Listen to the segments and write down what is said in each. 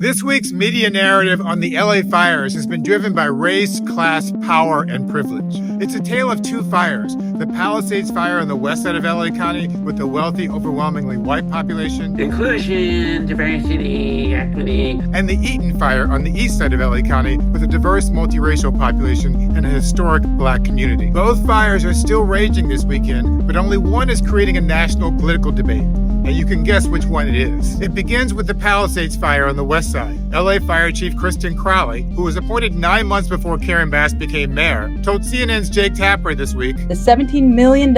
This week's media narrative on the LA fires has been driven by race, class, power, and privilege. It's a tale of two fires: the Palisades fire on the west side of LA County with a wealthy, overwhelmingly white population, inclusion, diversity, equity, and the Eaton fire on the east side of LA County with a diverse, multiracial population and a historic black community. Both fires are still raging this weekend, but only one is creating a national political debate. And you can guess which one it is. It begins with the Palisades fire on the west side. LA Fire Chief Kristen Crowley, who was appointed 9 months before Karen Bass became mayor, told CNN's Jake Tapper this week, the $17 million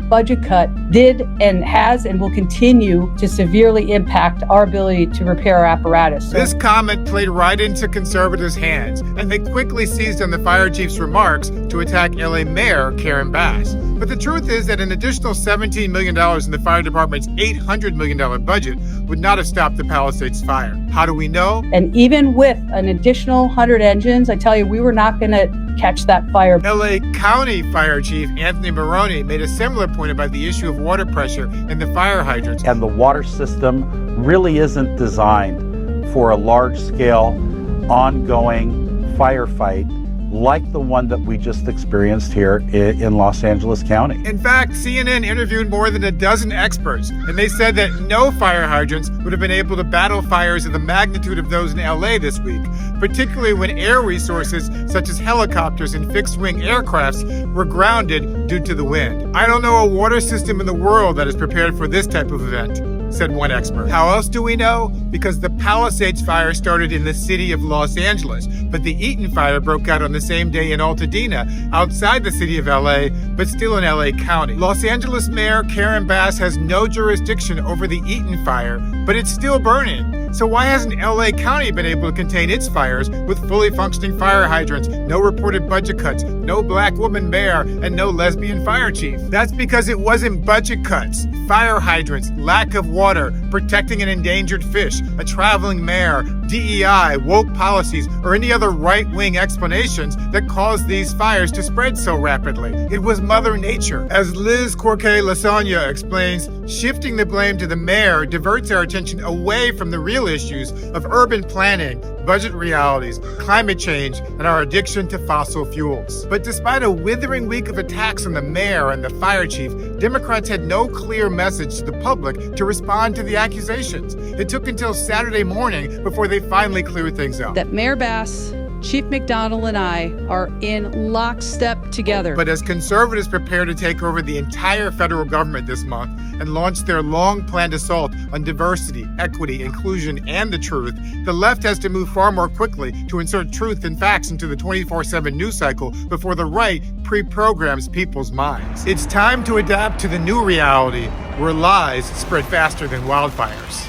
budget cut did and has and will continue to severely impact our ability to repair our apparatus. This comment played right into conservatives' hands, and they quickly seized on the fire chief's remarks to attack LA Mayor Karen Bass. But the truth is that an additional $17 million in the fire department's $800 million budget would not have stopped the Palisades fire. How do we know? And even with an additional 100 engines, I tell you, we were not going to catch that fire. LA County Fire Chief Anthony Maroney made a similar point about the issue of water pressure in the fire hydrants. And the water system really isn't designed for a large-scale, ongoing firefight like the one that we just experienced here in Los Angeles County. In fact, CNN interviewed more than a dozen experts, and they said that no fire hydrants would have been able to battle fires of the magnitude of those in LA this week, particularly when air resources such as helicopters and fixed-wing aircrafts were grounded due to the wind. I don't know a water system in the world that is prepared for this type of event, said one expert. How else do we know? Because the Palisades fire started in the city of Los Angeles, but the Eaton fire broke out on the same day in Altadena, outside the city of LA, but still in LA County. Los Angeles Mayor Karen Bass has no jurisdiction over the Eaton fire, but it's still burning. So why hasn't LA County been able to contain its fires with fully functioning fire hydrants, no reported budget cuts, no black woman mayor, and no lesbian fire chief? That's because it wasn't budget cuts, fire hydrants, lack of water, protecting an endangered fish, a traveling mayor, DEI, woke policies, or any other right-wing explanations that caused these fires to spread so rapidly. It was Mother Nature. As Liz Corque-Lasagna explains, shifting the blame to the mayor diverts our attention away from the real issues of urban planning, budget realities, climate change, and our addiction to fossil fuels. But despite a withering week of attacks on the mayor and the fire chief, Democrats had no clear message to the public to respond to the accusations. It took until Saturday morning before they finally cleared things up. That Mayor Bass, Chief McDonald, and I are in lockstep together. But as conservatives prepare to take over the entire federal government this month and launch their long-planned assault on diversity, equity, inclusion, and the truth, the left has to move far more quickly to insert truth and facts into the 24/7 news cycle before the right pre-programs people's minds. It's time to adapt to the new reality where lies spread faster than wildfires.